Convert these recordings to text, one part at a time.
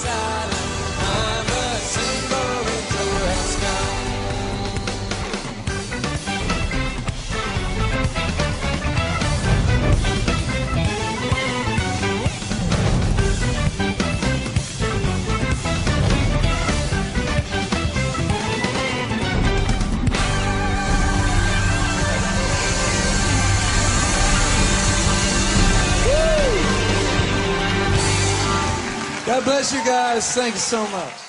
사랑 I'm a symbol in the sky. God bless you guys. Thank you so much.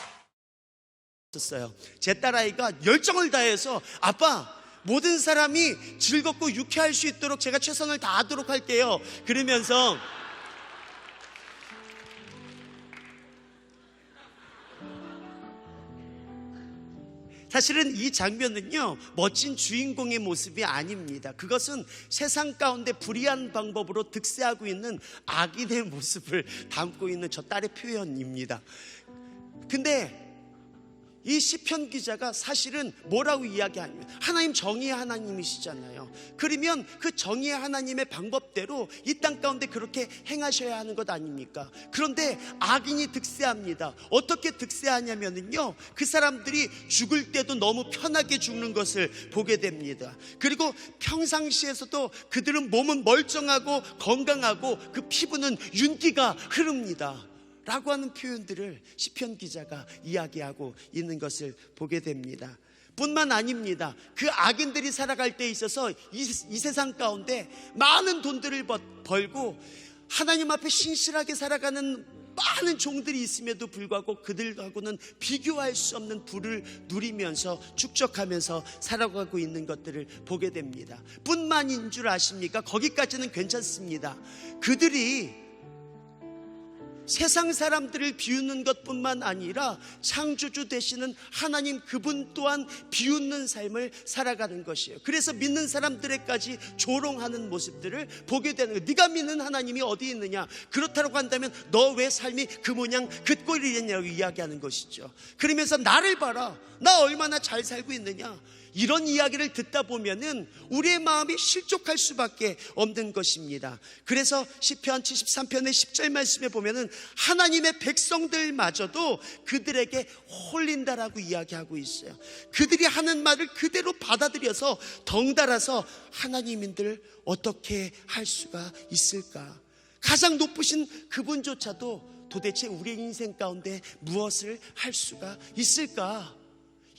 제 딸아이가 열정을 다해서 아빠 모든 사람이 즐겁고 유쾌할 수 있도록 제가 최선을 다하도록 할게요. 그러면서 사실은 이 장면은요 멋진 주인공의 모습이 아닙니다. 그것은 세상 가운데 불의한 방법으로 득세하고 있는 악인의 모습을 담고 있는 저 딸의 표현입니다. 근데 이 시편 기자가 사실은 뭐라고 이야기하냐면 하나님 정의의 하나님이시잖아요. 그러면 그 정의의 하나님의 방법대로 이 땅 가운데 그렇게 행하셔야 하는 것 아닙니까? 그런데 악인이 득세합니다. 어떻게 득세하냐면요 그 사람들이 죽을 때도 너무 편하게 죽는 것을 보게 됩니다. 그리고 평상시에서도 그들은 몸은 멀쩡하고 건강하고 그 피부는 윤기가 흐릅니다 라고 하는 표현들을 시편 기자가 이야기하고 있는 것을 보게 됩니다. 뿐만 아닙니다. 그 악인들이 살아갈 때 있어서 이 세상 가운데 많은 돈들을 벌고 하나님 앞에 신실하게 살아가는 많은 종들이 있음에도 불구하고 그들하고는 비교할 수 없는 부를 누리면서 축적하면서 살아가고 있는 것들을 보게 됩니다. 뿐만인 줄 아십니까? 거기까지는 괜찮습니다. 그들이 세상 사람들을 비웃는 것뿐만 아니라 창조주 되시는 하나님 그분 또한 비웃는 삶을 살아가는 것이에요. 그래서 믿는 사람들에까지 조롱하는 모습들을 보게 되는 거예요. 네가 믿는 하나님이 어디 있느냐? 그렇다고 한다면 너 왜 삶이 그 모양 그 꼴이랬냐고 이야기하는 것이죠. 그러면서 나를 봐라, 나 얼마나 잘 살고 있느냐, 이런 이야기를 듣다 보면은 우리의 마음이 실족할 수밖에 없는 것입니다. 그래서 시편 73편의 10절 말씀에 보면은 하나님의 백성들마저도 그들에게 홀린다라고 이야기하고 있어요. 그들이 하는 말을 그대로 받아들여서 덩달아서 하나님인들 어떻게 할 수가 있을까? 가장 높으신 그분조차도 도대체 우리의 인생 가운데 무엇을 할 수가 있을까?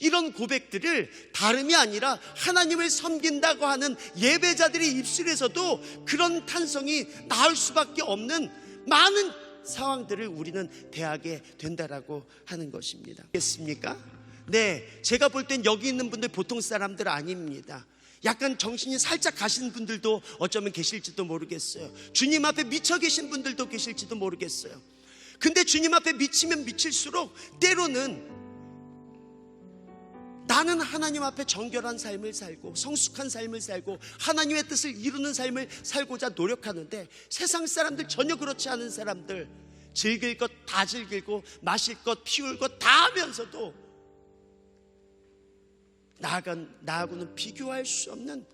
이런 고백들을 다름이 아니라 하나님을 섬긴다고 하는 예배자들의 입술에서도 그런 탄성이 나올 수밖에 없는 많은 상황들을 우리는 대하게 된다라고 하는 것입니다. 알겠습니까? 네, 제가 볼 땐 여기 있는 분들 보통 사람들 아닙니다. 약간 정신이 살짝 가신 분들도 어쩌면 계실지도 모르겠어요. 주님 앞에 미쳐 계신 분들도 계실지도 모르겠어요. 근데 주님 앞에 미치면 미칠수록 때로는 나는 하나님 앞에 정결한 삶을 살고 성숙한 삶을 살고 하나님의 뜻을 이루는 삶을 살고자 노력하는데 세상 사람들 전혀 그렇지 않은 사람들, 즐길 것 다 즐기고 마실 것 피울 것 다 하면서도 나하고는 비교할 수 없는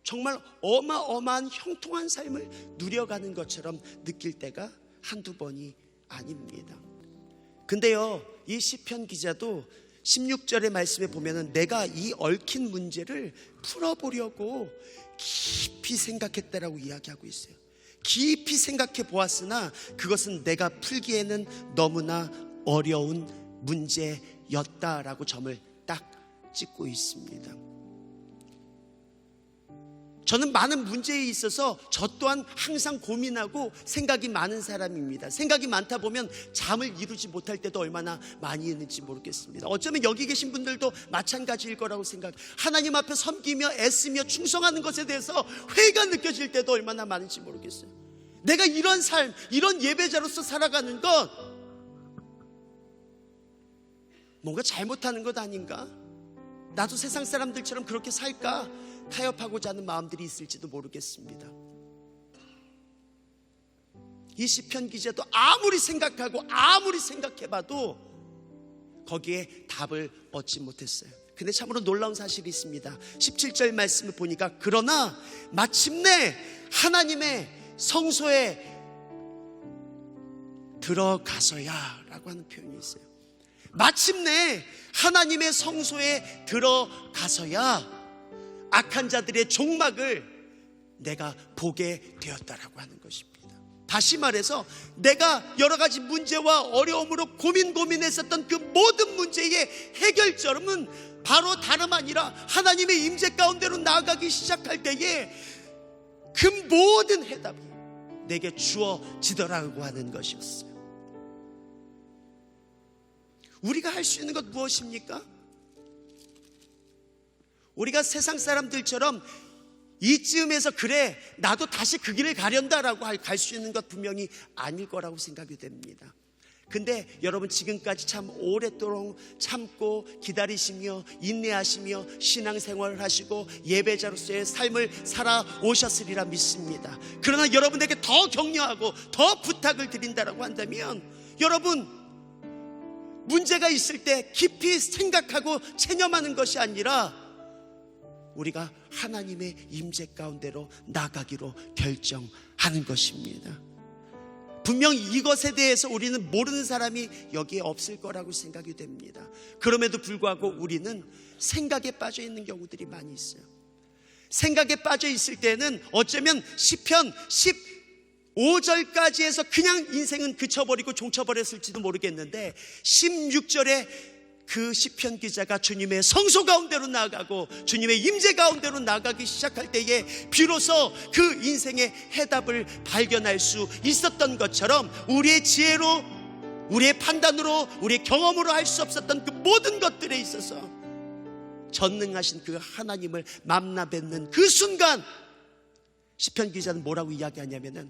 정말 어마어마한 형통한 삶을 누려가는 것처럼 느낄 때가 한두 번이 아닙니다. 근데요, 이 시편 기자도 16절의 말씀에 보면은 내가 이 얽힌 문제를 풀어보려고 깊이 생각했다라고 이야기하고 있어요. 깊이 생각해 보았으나 그것은 내가 풀기에는 너무나 어려운 문제였다라고 점을 딱 찍고 있습니다. 저는 많은 문제에 있어서 저 또한 항상 고민하고 생각이 많은 사람입니다. 생각이 많다 보면 잠을 이루지 못할 때도 얼마나 많이 있는지 모르겠습니다. 어쩌면 여기 계신 분들도 마찬가지일 거라고 생각해요. 하나님 앞에 섬기며 애쓰며 충성하는 것에 대해서 회의가 느껴질 때도 얼마나 많은지 모르겠어요. 내가 이런 삶, 이런 예배자로서 살아가는 것 뭔가 잘못하는 것 아닌가? 나도 세상 사람들처럼 그렇게 살까? 타협하고자 하는 마음들이 있을지도 모르겠습니다. 이 시편 기자도 아무리 생각하고 아무리 생각해봐도 거기에 답을 얻지 못했어요. 근데 참으로 놀라운 사실이 있습니다. 17절 말씀을 보니까 그러나 마침내 하나님의 성소에 들어가서야 라고 하는 표현이 있어요. 마침내 하나님의 성소에 들어가서야 악한 자들의 종막을 내가 보게 되었다라고 하는 것입니다. 다시 말해서 내가 여러 가지 문제와 어려움으로 고민했었던 그 모든 문제의 해결점은 바로 다름 아니라 하나님의 임재 가운데로 나아가기 시작할 때에 그 모든 해답이 내게 주어지더라고 하는 것이었어요. 우리가 할 수 있는 것 무엇입니까? 우리가 세상 사람들처럼 이쯤에서 그래 나도 다시 그 길을 가련다라고 갈 수 있는 것 분명히 아닐 거라고 생각이 됩니다. 근데 여러분 지금까지 참 오랫도록 참고 기다리시며 인내하시며 신앙생활을 하시고 예배자로서의 삶을 살아오셨으리라 믿습니다. 그러나 여러분에게 더 격려하고 더 부탁을 드린다라고 한다면, 여러분 문제가 있을 때 깊이 생각하고 체념하는 것이 아니라 우리가 하나님의 임재 가운데로 나가기로 결정하는 것입니다. 분명 이것에 대해서 우리는 모르는 사람이 여기에 없을 거라고 생각이 됩니다. 그럼에도 불구하고 우리는 생각에 빠져 있는 경우들이 많이 있어요. 생각에 빠져 있을 때는 어쩌면 시편 15절까지 해서 그냥 인생은 그쳐버리고 종쳐버렸을지도 모르겠는데 16절에 그 시편 기자가 주님의 성소 가운데로 나아가고 주님의 임재 가운데로 나아가기 시작할 때에 비로소 그 인생의 해답을 발견할 수 있었던 것처럼 우리의 지혜로, 우리의 판단으로, 우리의 경험으로 할 수 없었던 그 모든 것들에 있어서 전능하신 그 하나님을 만나 뵙는 그 순간, 시편 기자는 뭐라고 이야기하냐면은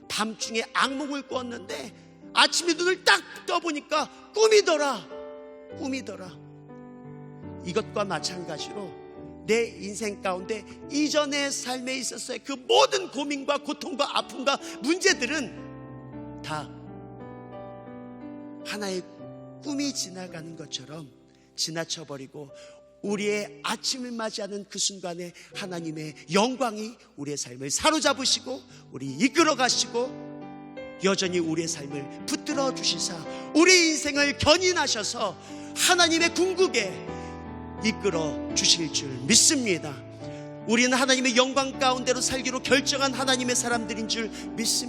밤중에 악몽을 꿨는데 아침에 눈을 딱 떠보니까 꿈이더라. 이것과 마찬가지로 내 인생 가운데 이전의 삶에 있었어요. 그 모든 고민과 고통과 아픔과 문제들은 다 하나의 꿈이 지나가는 것처럼 지나쳐버리고 우리의 아침을 맞이하는 그 순간에 하나님의 영광이 우리의 삶을 사로잡으시고 우리 이끌어 가시고 여전히 우리의 삶을 붙들어 주시사 우리 인생을 견인하셔서 하나님의 궁극에 이끌어 주실 줄 믿습니다. 우리는 하나님의 영광 가운데로 살기로 결정한 하나님의 사람들인 줄 믿습니다.